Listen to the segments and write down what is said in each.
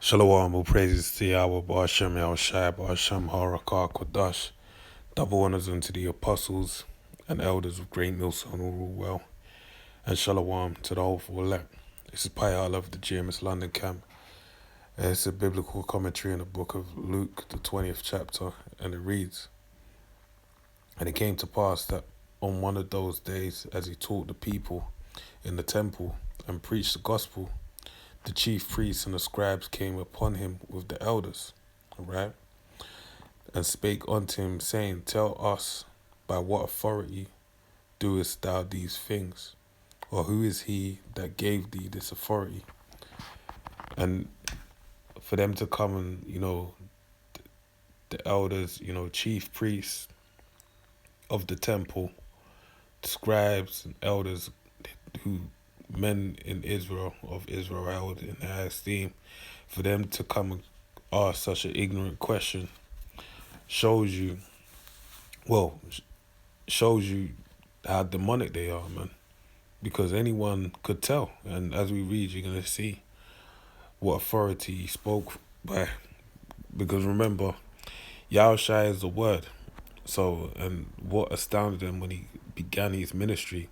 Shalom, all praises to Yahweh, Ba'ashem, Yahushai, Ba'ashem, Harakah, Kodash. Double honors unto the apostles and elders of Great Millstone, all rule well. And Shalom to the hopeful elect. This is Payal of the GMS London camp. It's a biblical commentary in the book of Luke, the 20th chapter, and it reads, "And it came to pass that on one of those days, as he taught the people in the temple and preached the gospel, the chief priests and the scribes came upon him with the elders, right? And spake unto him, saying, Tell us, by what authority doest thou these things? Or who is he that gave thee this authority?" And for them to come and, the elders, chief priests of the temple, scribes and elders who men in Israel, of Israel held in high esteem, for them to come and ask such an ignorant question shows you how demonic they are, man. Because anyone could tell. And as we read, you're going to see what authority he spoke by. Because remember, Yahushua is the word. So, and what astounded him when he began his ministry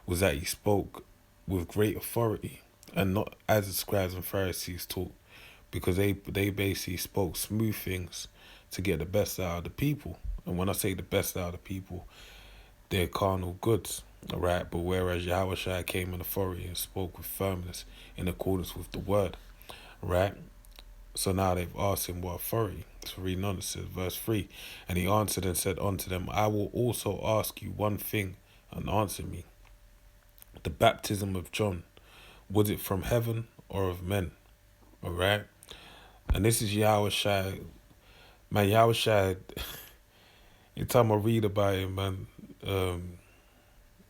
was that he spoke with great authority and not as the scribes and Pharisees taught. Because they basically spoke smooth things to get the best out of the people. And when I say the best out of the people, they're carnal goods, all right? But whereas Yahushua came in authority and spoke with firmness in accordance with the word, right? So now they've asked him what authority. So reading on, it says, verse 3, "And he answered and said unto them, I will also ask you one thing, and answer me. The baptism of John, was it from heaven or of men?" All right? And this is Yahushua. Man, Yahushua, every time I read about him, man, and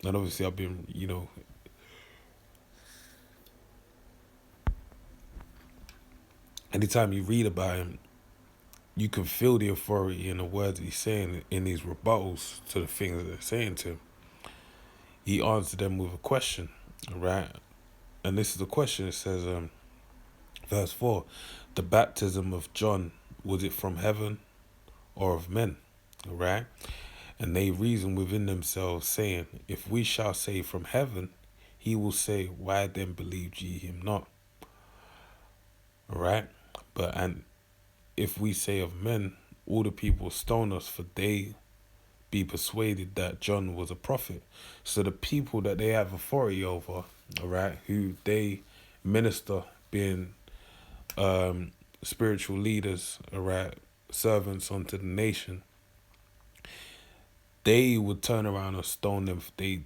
obviously I've been, anytime you read about him, you can feel the authority in the words he's saying in these rebuttals to the things that they're saying to him. He answered them with a question, right? And this is the question. It says, verse 4, "The baptism of John, was it from heaven or of men?" All right? And they reason within themselves, saying, "If we shall say from heaven, he will say, Why then believed ye him not?" All right? And if we say of men, all the people stone us, for they be persuaded that John was a prophet. So the people that they have authority over, all right, who they minister, being spiritual leaders, all right, servants unto the nation, they would turn around and stone them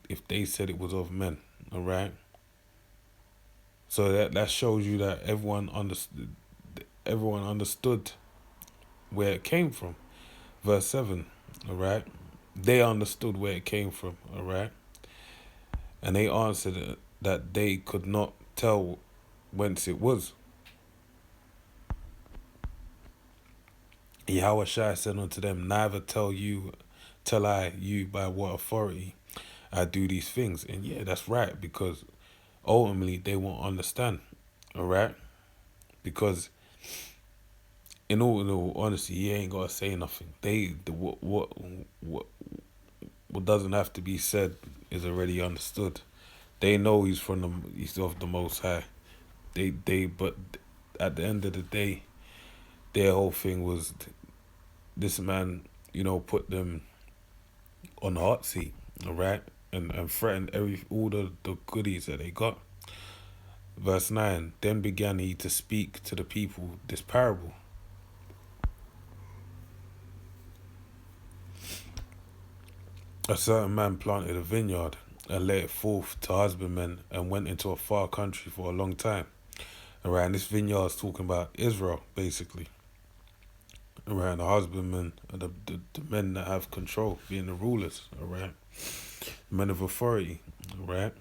if they said it was of men, all right. So that shows you that everyone understood where it came from. Verse 7, all right. They understood where it came from, all right. And they answered that they could not tell whence it was. Yahushua said unto them, Neither tell I you by what authority I do these things. And yeah, that's right, because ultimately they won't understand, all right? Because in all honesty, he ain't gotta say nothing. What doesn't have to be said is already understood. They know he's of the Most High. But at the end of the day, their whole thing was this man, put them on the hot seat, all right, and threatened all the goodies that they got. Verse 9, "Then began he to speak to the people this parable. A certain man planted a vineyard and let it forth to husbandmen and went into a far country for a long time." All right, and this vineyard is talking about Israel, basically. All right, the husbandmen, the men that have control, being the rulers, all right, men of authority, all right.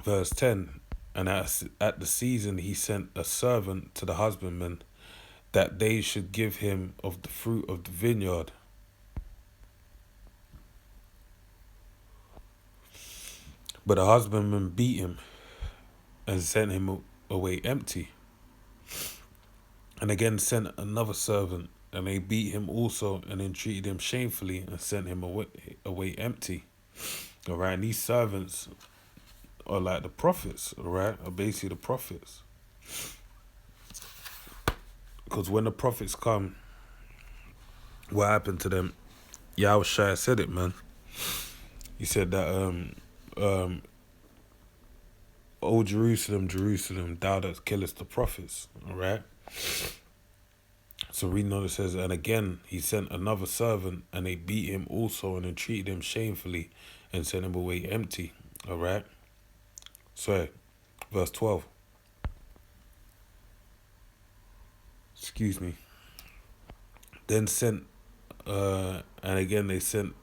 Verse 10, "And at the season he sent a servant to the husbandmen, that they should give him of the fruit of the vineyard. But the husbandman beat him and sent him away empty. And again sent another servant, and they beat him also, and entreated him shamefully, and sent him away empty. All right, and these servants are like the prophets, all right, are basically the prophets. Because when the prophets come, what happened to them? Yahushua said it, man. He said that, O Jerusalem, Jerusalem, thou that killest the prophets, all right? So reading on, it says, and again he sent another servant, and they beat him also, and entreated him shamefully, and sent him away empty, all right? So, verse 12. Excuse me. Then sent, and again they sent,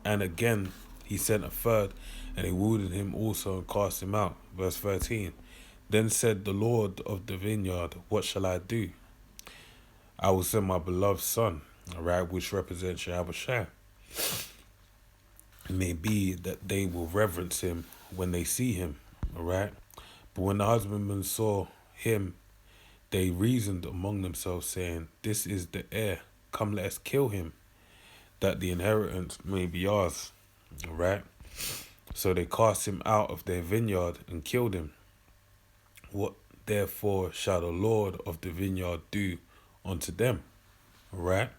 and again he sent a third, and they wounded him also and cast him out. Verse 13. Then said the Lord of the vineyard, what shall I do? I will send my beloved son, all right, which represents Yahushua. It may be that they will reverence him when they see him, all right? But when the husbandmen saw him, they reasoned among themselves, saying, this is the heir. Come, let us kill him, that the inheritance may be ours, all right? So they cast him out of their vineyard and killed him. What therefore shall the Lord of the vineyard do unto them? All right?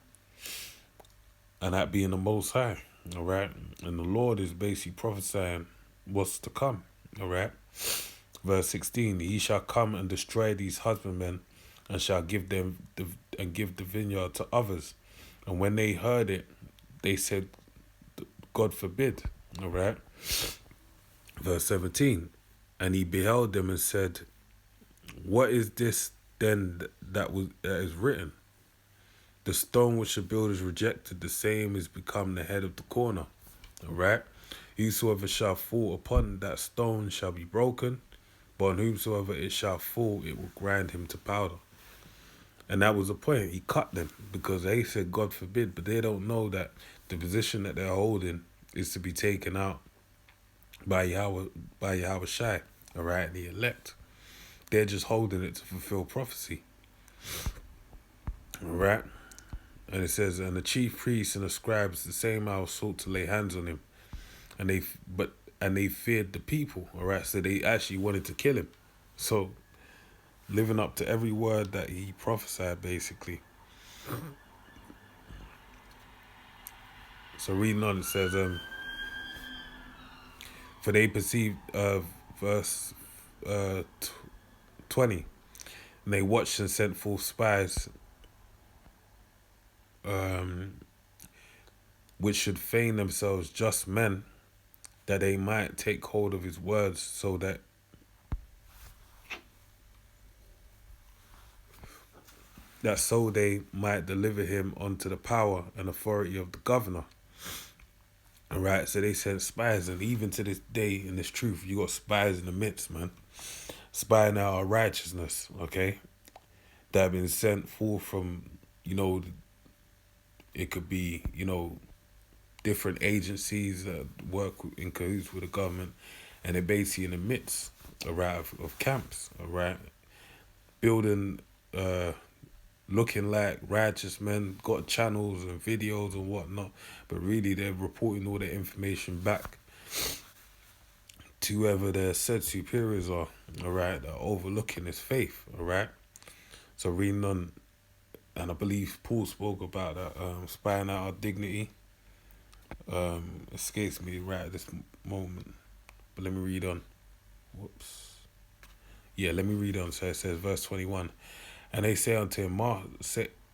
And that being the Most High. All right? And the Lord is basically prophesying what's to come. All right? Verse 16, he shall come and destroy these husbandmen, and shall give them give the vineyard to others. And when they heard it, they said, God forbid. All right? Verse 17, and he beheld them and said, what is this then that is written? The stone which the builders rejected, the same is become the head of the corner. All right? Whosoever shall fall upon that stone shall be broken, but on whomsoever it shall fall, it will grind him to powder. And that was the point. He cut them because they said, God forbid, but they don't know that the position that they're holding is to be taken out by Yahushua, all right, the elect. They're just holding it to fulfill prophecy. All right? And it says, and the chief priests and the scribes, the same hour sought to lay hands on him. And they feared the people, all right? So they actually wanted to kill him. So, living up to every word that he prophesied, basically. So reading on, it says, for they perceived, verse 20, and they watched and sent forth spies, which should feign themselves just men, that they might take hold of his words, so that so they might deliver him unto the power and authority of the governor. All right, so they sent spies, and even to this day, in this truth, you got spies in the midst, man. Spying out our righteousness, okay? That have been sent forth from, it could be, different agencies that work in cahoots with the government, and they're basically in the midst, all right, of camps, all right? Building, looking like righteous men, got channels and videos and whatnot, but really they're reporting all the information back to whoever their said superiors are, all right, that are overlooking his faith, all right? So reading on, and I believe Paul spoke about that, spying out our dignity, escapes me right at this moment, but let me read on. Whoops. Yeah, let me read on. So it says, verse 21, and they say unto him,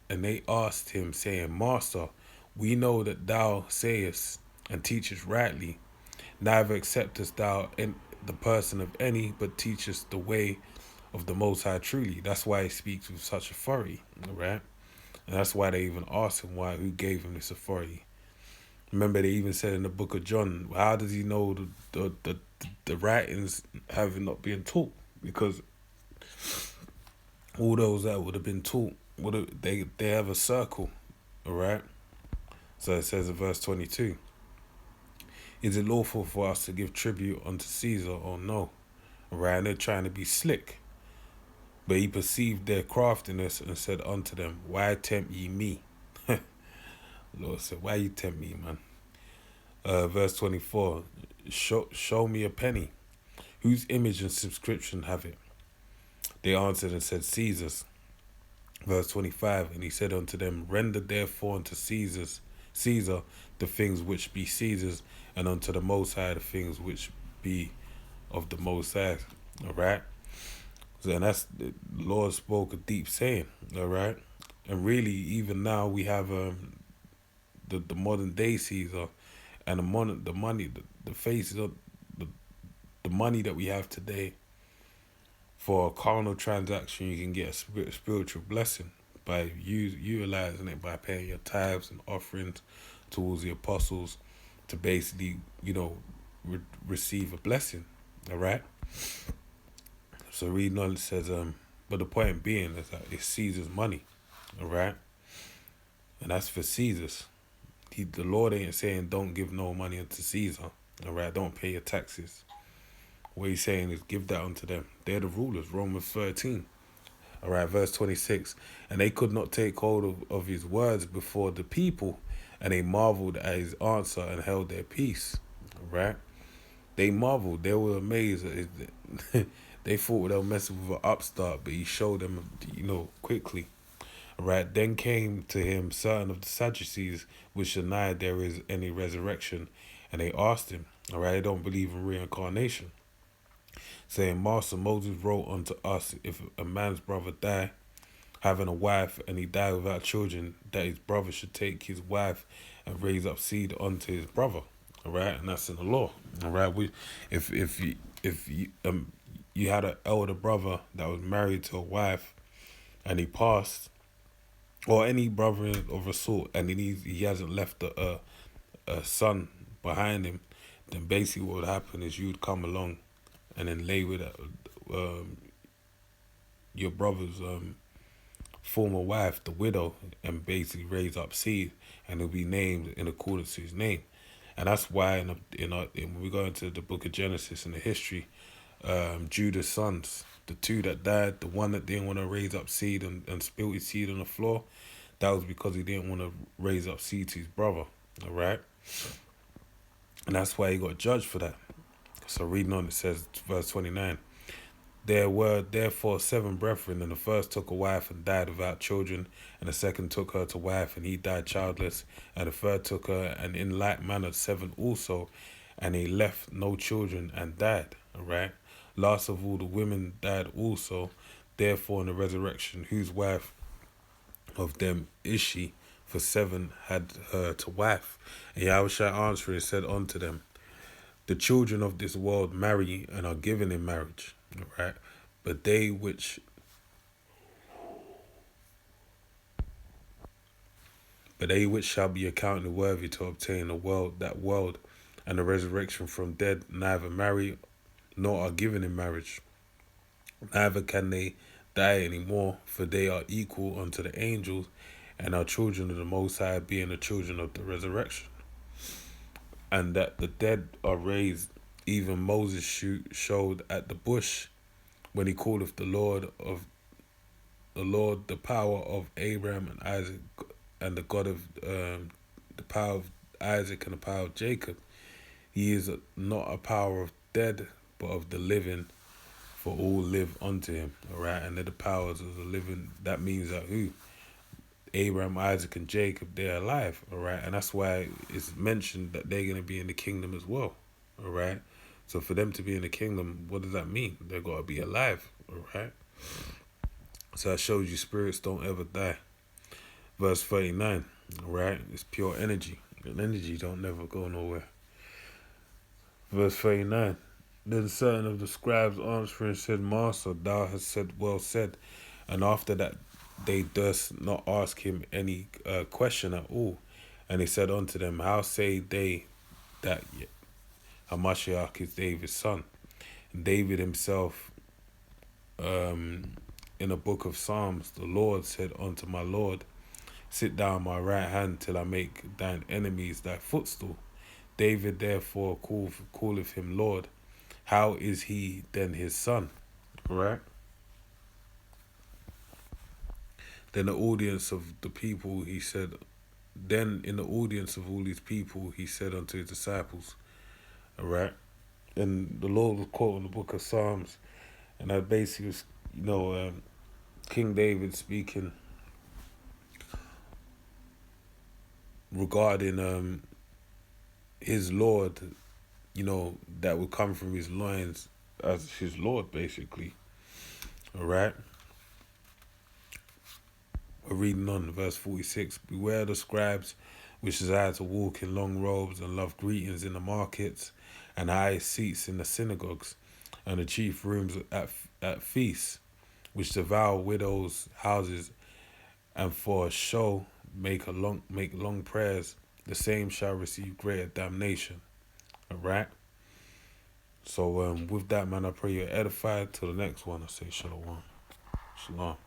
and they asked him, saying, Master, we know that thou sayest and teachest rightly, neither acceptest thou in the person of any, but teachest the way of the Most High truly. That's why he speaks with such authority, right? And that's why they even asked him who gave him this authority. Remember, they even said in the book of John, how does he know the writings having not been taught? Because all those that would have been taught, they have a circle, all right? So it says in verse 22, is it lawful for us to give tribute unto Caesar or no? All right, and they're trying to be slick. But he perceived their craftiness and said unto them, Why tempt ye me? Lord said, Why you tempt me, man? Verse 24, show me a penny. Whose image and subscription have it? They answered and said, Caesar's. Verse 25, and he said unto them, Render therefore unto Caesar the things which be Caesar's, and unto the Most High the things which be of the Most High. All right? So, and that's, the Lord spoke a deep saying. All right? And really, even now, we have the modern day Caesar, and the money, the faces of the money that we have today. For a carnal transaction, you can get a spiritual blessing by utilizing it, by paying your tithes and offerings towards the apostles to basically, receive a blessing. All right. So reading on, it says, but the point being is that it's Caesar's money. All right. And that's for Caesar's. The Lord ain't saying don't give no money unto Caesar. All right. Don't pay your taxes. What he's saying is give that unto them. They're the rulers. Romans 13. All right, verse 26. And they could not take hold of his words before the people, and they marveled at his answer and held their peace. All right. They marveled. They were amazed. They thought they were messing with an upstart, but he showed them, quickly. All right. Then came to him certain of the Sadducees, which denied there is any resurrection, and they asked him, all right, they don't believe in reincarnation, saying, Master, Moses wrote unto us, if a man's brother die, having a wife, and he die without children, that his brother should take his wife and raise up seed unto his brother. All right, and that's in the law. All right, if you had an elder brother that was married to a wife, and he passed, or any brother of a sort, and he hasn't left a son behind him, then basically what would happen is you would come along and then lay with your brother's former wife, the widow, and basically raise up seed, and it'll be named in accordance to his name. And that's why when we go into the book of Genesis, in the history, Judah's sons, the two that died, the one that didn't want to raise up seed and spill his seed on the floor, that was because he didn't want to raise up seed to his brother. All right. And that's why he got judged for that. So reading on, it says, verse 29, there were therefore 7 brethren, and the first took a wife and died without children, and the second took her to wife, and he died childless, and the third took her, and in like manner 7 also, and he left no children and died. All right. Last of all, the women died also. Therefore, in the resurrection, whose wife of them is she? For 7 had her to wife. And Yahushua answering said unto them, the children of this world marry and are given in marriage, right? But they which shall be accounted worthy to obtain that world, and the resurrection from dead, neither marry nor are given in marriage. Neither can they die any more, for they are equal unto the angels, and are children of the Most High, being the children of the resurrection. And that the dead are raised, even Moses showed at the bush, when he calleth the Lord the power of Abraham and Isaac, and the God of the power of Isaac and the power of Jacob. He is not a power of dead, but of the living, for all live unto him. All right, and they're the powers of the living. That means that who? Abraham, Isaac, and Jacob, they're alive, all right? And that's why it's mentioned that they're going to be in the kingdom as well, all right? So for them to be in the kingdom, what does that mean? They've got to be alive, all right? So that shows you spirits don't ever die. Verse 39, all right? It's pure energy. And energy don't never go nowhere. Verse 39, then certain of the scribes answering said, Master, thou hast said well said. And after that, they durst not ask him any question at all. And he said unto them, how say they that Hamashiach is David's son? And David himself, in the book of Psalms, the Lord said unto my Lord, sit down my right hand till I make thine enemies thy footstool. David therefore calleth him Lord. How is he then his son? Right? Then the audience of the people, he said, then in the audience of all these people, he said unto his disciples, all right? And the Lord was quoting the book of Psalms, and that basically was, King David speaking regarding his Lord, that would come from his loins as his Lord, basically. All right? We're reading on verse 46. Beware the scribes which desire to walk in long robes and love greetings in the markets and high seats in the synagogues and the chief rooms at feasts, which devour widows' houses, and for a show make long prayers. The same shall receive greater damnation. All right. So with that, man, I pray you're edified. Till the next one, I say shalom. Shalom.